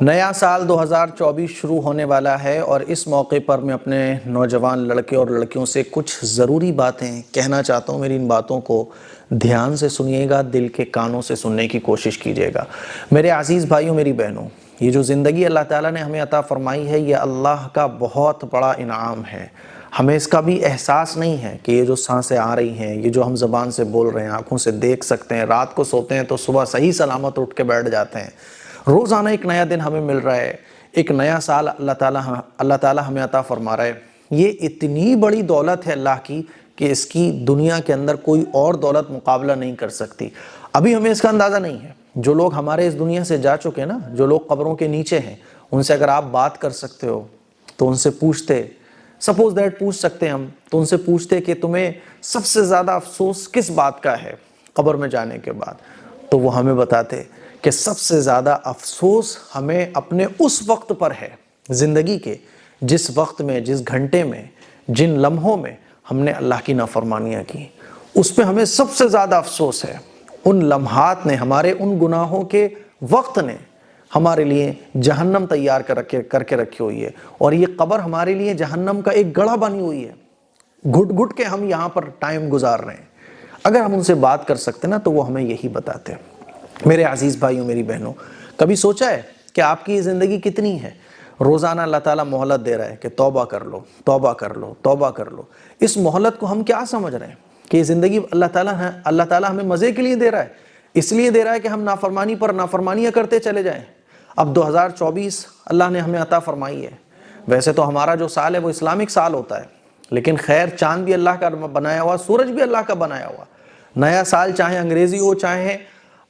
نیا سال 2024 شروع ہونے والا ہے اور اس موقع پر میں اپنے نوجوان لڑکے اور لڑکیوں سے کچھ ضروری باتیں کہنا چاہتا ہوں۔ میری ان باتوں کو دھیان سے سنیے گا، دل کے کانوں سے سننے کی کوشش کیجیے گا۔ میرے عزیز بھائیوں، میری بہنوں، یہ جو زندگی اللہ تعالیٰ نے ہمیں عطا فرمائی ہے، یہ اللہ کا بہت بڑا انعام ہے۔ ہمیں اس کا بھی احساس نہیں ہے کہ یہ جو سانسیں آ رہی ہیں، یہ جو ہم زبان سے بول رہے ہیں، آنکھوں سے دیکھ سکتے ہیں، رات کو سوتے ہیں تو صبح صحیح سلامت اٹھ کے بیٹھ جاتے ہیں، روزانہ ایک نیا دن ہمیں مل رہا ہے، ایک نیا سال اللہ تعالیٰ ہمیں عطا فرما رہا ہے۔ یہ اتنی بڑی دولت ہے اللہ کی کہ اس کی دنیا کے اندر کوئی اور دولت مقابلہ نہیں کر سکتی۔ ابھی ہمیں اس کا اندازہ نہیں ہے۔ جو لوگ ہمارے اس دنیا سے جا چکے نا، جو لوگ قبروں کے نیچے ہیں، ان سے اگر آپ بات کر سکتے ہو تو ان سے پوچھتے، سپوز دیٹ پوچھ سکتے ہم، تو ان سے پوچھتے کہ تمہیں سب سے زیادہ افسوس کس بات کا ہے قبر میں جانے کے بعد، تو وہ ہمیں بتاتے کہ سب سے زیادہ افسوس ہمیں اپنے اس وقت پر ہے زندگی کے، جس وقت میں، جس گھنٹے میں، جن لمحوں میں ہم نے اللہ کی نافرمانیاں کی، اس پہ ہمیں سب سے زیادہ افسوس ہے۔ ان لمحات نے، ہمارے ان گناہوں کے وقت نے ہمارے لیے جہنم تیار کر کے رکھی ہوئی ہے، اور یہ قبر ہمارے لیے جہنم کا ایک گڑھا بنی ہوئی ہے۔ گھٹ گھٹ کے ہم یہاں پر ٹائم گزار رہے ہیں۔ اگر ہم ان سے بات کر سکتے نا تو وہ ہمیں یہی بتاتے ہیں۔ میرے عزیز بھائیوں، میری بہنوں، کبھی سوچا ہے کہ آپ کی یہ زندگی کتنی ہے؟ روزانہ اللہ تعالیٰ مہلت دے رہا ہے کہ توبہ کر لو، توبہ کر لو، توبہ کر لو۔ اس مہلت کو ہم کیا سمجھ رہے ہیں کہ یہ زندگی اللہ تعالیٰ ہمیں مزے کے لیے دے رہا ہے، اس لیے دے رہا ہے کہ ہم نافرمانی پر نافرمانیاں کرتے چلے جائیں۔ اب 2024 اللہ نے ہمیں عطا فرمائی ہے۔ ویسے تو ہمارا جو سال ہے وہ اسلامک سال ہوتا ہے، لیکن خیر چاند بھی اللہ کا بنایا ہوا، سورج بھی اللہ کا بنایا ہوا۔ نیا سال چاہے انگریزی ہو، چاہے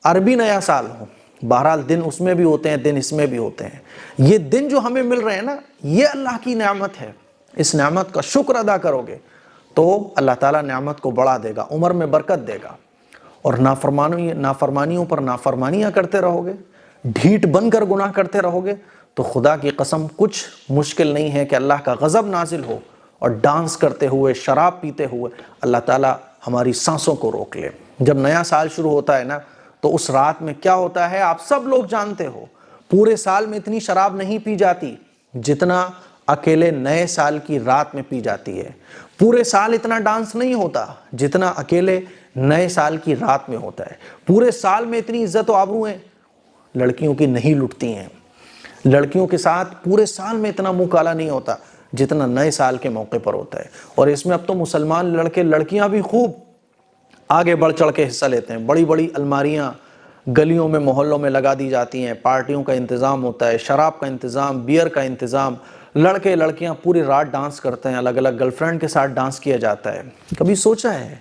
عربی نیا سال ہو، بہرحال دن اس میں بھی ہوتے ہیں، دن اس میں بھی ہوتے ہیں۔ یہ دن جو ہمیں مل رہے ہیں نا، یہ اللہ کی نعمت ہے۔ اس نعمت کا شکر ادا کرو گے تو اللہ تعالیٰ نعمت کو بڑھا دے گا، عمر میں برکت دے گا۔ اور نافرمانیوں پر نافرمانیاں کرتے رہو گے، ڈھیٹ بن کر گناہ کرتے رہو گے، تو خدا کی قسم کچھ مشکل نہیں ہے کہ اللہ کا غضب نازل ہو اور ڈانس کرتے ہوئے، شراب پیتے ہوئے اللہ تعالیٰ ہماری سانسوں کو روک لے۔ جب نیا سال شروع ہوتا ہے نا، تو اس رات میں کیا ہوتا ہے آپ سب لوگ جانتے ہو۔ پورے سال میں اتنی شراب نہیں پی جاتی جتنا اکیلے نئے سال کی رات میں پی جاتی ہے۔ پورے سال اتنا ڈانس نہیں ہوتا جتنا اکیلے نئے سال کی رات میں ہوتا ہے۔ پورے سال میں اتنی عزت و آبروئیں لڑکیوں کی نہیں لٹتی ہیں۔ لڑکیوں کے ساتھ پورے سال میں اتنا منہ کالا نہیں ہوتا جتنا نئے سال کے موقع پر ہوتا ہے۔ اور اس میں اب تو مسلمان لڑکے لڑکیاں بھی خوب آگے بڑھ چڑھ کے حصہ لیتے ہیں۔ بڑی بڑی الماریاں گلیوں میں، محلوں میں لگا دی جاتی ہیں، پارٹیوں کا انتظام ہوتا ہے، شراب کا انتظام، بیئر کا انتظام، لڑکے لڑکیاں پوری رات ڈانس کرتے ہیں، الگ الگ گرل فرینڈ کے ساتھ ڈانس کیا جاتا ہے۔ کبھی سوچا ہے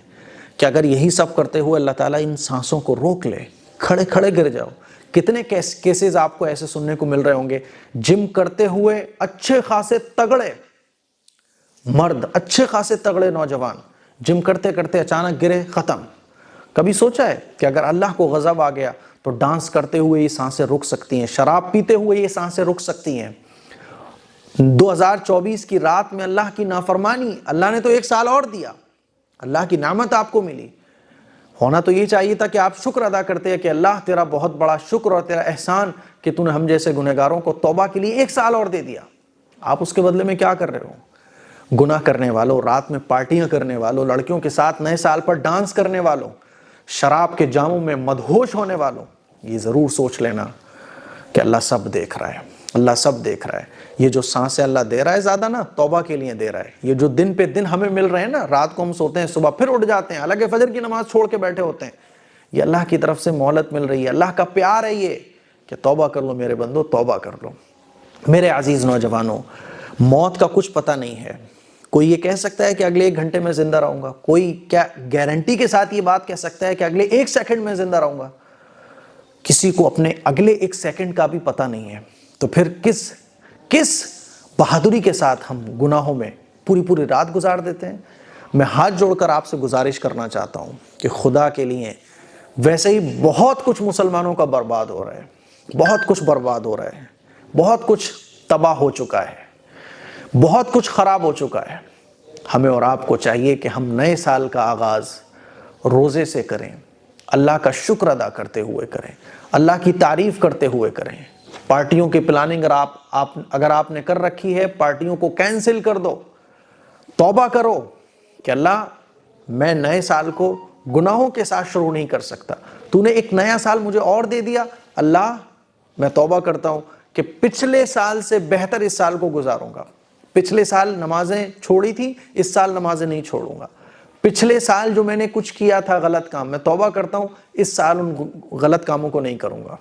کہ اگر یہی سب کرتے ہوئے اللہ تعالیٰ ان سانسوں کو روک لے، کھڑے کھڑے گر جاؤ؟ کتنے کیسز آپ کو ایسے سننے کو مل رہے ہوں گے، جم کرتے ہوئے اچھے خاصے تگڑے مرد، اچھے خاصے تگڑے نوجوان جم کرتے کرتے اچانک گرے، ختم۔ کبھی سوچا ہے کہ اگر اللہ کو غضب آ گیا تو ڈانس کرتے ہوئے یہ سانسیں رک سکتی ہیں، شراب پیتے ہوئے یہ سانسیں رک سکتی ہیں؟ 2024 کی رات میں اللہ کی نافرمانی، اللہ نے تو ایک سال اور دیا، اللہ کی نعمت آپ کو ملی۔ ہونا تو یہ چاہیے تھا کہ آپ شکر ادا کرتے ہیں کہ اللہ تیرا بہت بڑا شکر اور تیرا احسان کہ تو نے ہم جیسے گنہگاروں کو توبہ کے لیے ایک سال اور دے دیا۔ آپ اس کے بدلے میں کیا کر رہے ہو؟ گناہ کرنے والوں، رات میں پارٹیاں کرنے والوں، لڑکیوں کے ساتھ نئے سال پر ڈانس کرنے والوں، شراب کے جاموں میں مدہوش ہونے والوں، یہ ضرور سوچ لینا کہ اللہ سب دیکھ رہا ہے، اللہ سب دیکھ رہا ہے۔ یہ جو سانسیں اللہ دے رہا ہے زیادہ نا، توبہ کے لیے دے رہا ہے۔ یہ جو دن پہ دن ہمیں مل رہے ہیں نا، رات کو ہم سوتے ہیں، صبح پھر اٹھ جاتے ہیں، حالانکہ فجر کی نماز چھوڑ کے بیٹھے ہوتے ہیں، یہ اللہ کی طرف سے مہلت مل رہی ہے، اللہ کا پیار ہے یہ کہ توبہ کر لو میرے بندو، توبہ کر لو۔ میرے عزیز نوجوانوں، موت کا کچھ پتہ نہیں ہے۔ کوئی یہ کہہ سکتا ہے کہ اگلے 1 گھنٹے میں زندہ رہوں گا؟ کوئی کیا گارنٹی کے ساتھ یہ بات کہہ سکتا ہے کہ اگلے 1 سیکنڈ میں زندہ رہوں گا؟ کسی کو اپنے اگلے 1 سیکنڈ کا بھی پتہ نہیں ہے۔ تو پھر کس بہادری کے ساتھ ہم گناہوں میں پوری رات گزار دیتے ہیں؟ میں ہاتھ جوڑ کر آپ سے گزارش کرنا چاہتا ہوں کہ خدا کے لیے، ویسے ہی بہت کچھ مسلمانوں کا برباد ہو رہا ہے، بہت کچھ برباد ہو رہا ہے، بہت کچھ تباہ ہو چکا ہے، بہت کچھ خراب ہو چکا ہے۔ ہمیں اور آپ کو چاہیے کہ ہم نئے سال کا آغاز روزے سے کریں، اللہ کا شکر ادا کرتے ہوئے کریں، اللہ کی تعریف کرتے ہوئے کریں، پارٹیوں کی پلاننگ اگر آپ نے کر رکھی ہے، پارٹیوں کو کینسل کر دو، توبہ کرو کہ اللہ میں نئے سال کو گناہوں کے ساتھ شروع نہیں کر سکتا، تو نے ایک نیا سال مجھے اور دے دیا، اللہ میں توبہ کرتا ہوں کہ پچھلے سال سے بہتر اس سال کو گزاروں گا، پچھلے سال نمازیں چھوڑی تھی، اس سال نمازیں نہیں چھوڑوں گا، پچھلے سال جو میں نے کچھ کیا تھا غلط کام، میں توبہ کرتا ہوں اس سال ان غلط کاموں کو نہیں کروں گا۔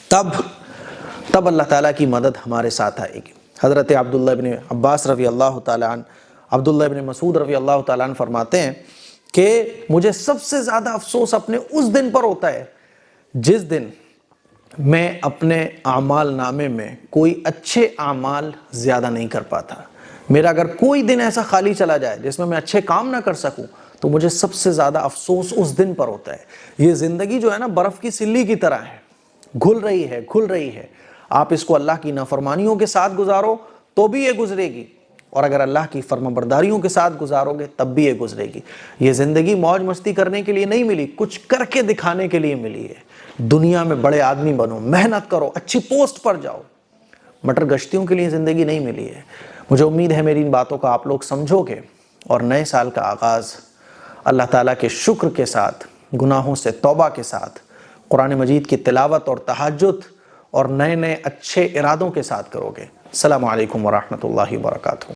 تب اللہ تعالیٰ کی مدد ہمارے ساتھ آئے گی۔ حضرت عبداللہ ابن عباس رضی اللہ تعالیٰ عنہ، عبداللہ ابن مسعود رضی اللہ تعالیٰ عنہ فرماتے ہیں کہ مجھے سب سے زیادہ افسوس اپنے اس دن پر ہوتا ہے جس دن میں اپنے اعمال نامے میں کوئی اچھے اعمال زیادہ نہیں کر پاتا۔ میرا اگر کوئی دن ایسا خالی چلا جائے جس میں اچھے کام نہ کر سکوں تو مجھے سب سے زیادہ افسوس اس دن پر ہوتا ہے۔ یہ زندگی جو ہے نا برف کی سلی کی طرح ہے، گھل رہی ہے۔ آپ اس کو اللہ کی نافرمانیوں کے ساتھ گزارو تو بھی یہ گزرے گی، اور اگر اللہ کی فرمانبرداریوں کے ساتھ گزارو گے تب بھی یہ گزرے گی۔ یہ زندگی موج مستی کرنے کے لیے نہیں ملی، کچھ کر کے دکھانے کے لیے ملی ہے۔ دنیا میں بڑے آدمی بنو، محنت کرو، اچھی پوسٹ پر جاؤ، مٹر گشتیوں کے لیے زندگی نہیں ملی ہے۔ مجھے امید ہے میری ان باتوں کا آپ لوگ سمجھو گے، اور نئے سال کا آغاز اللہ تعالیٰ کے شکر کے ساتھ، گناہوں سے توبہ کے ساتھ، قرآن مجید کی تلاوت اور تہجد اور نئے اچھے ارادوں کے ساتھ کرو گے۔ السلام علیکم ورحمۃ اللہ وبرکاتہ۔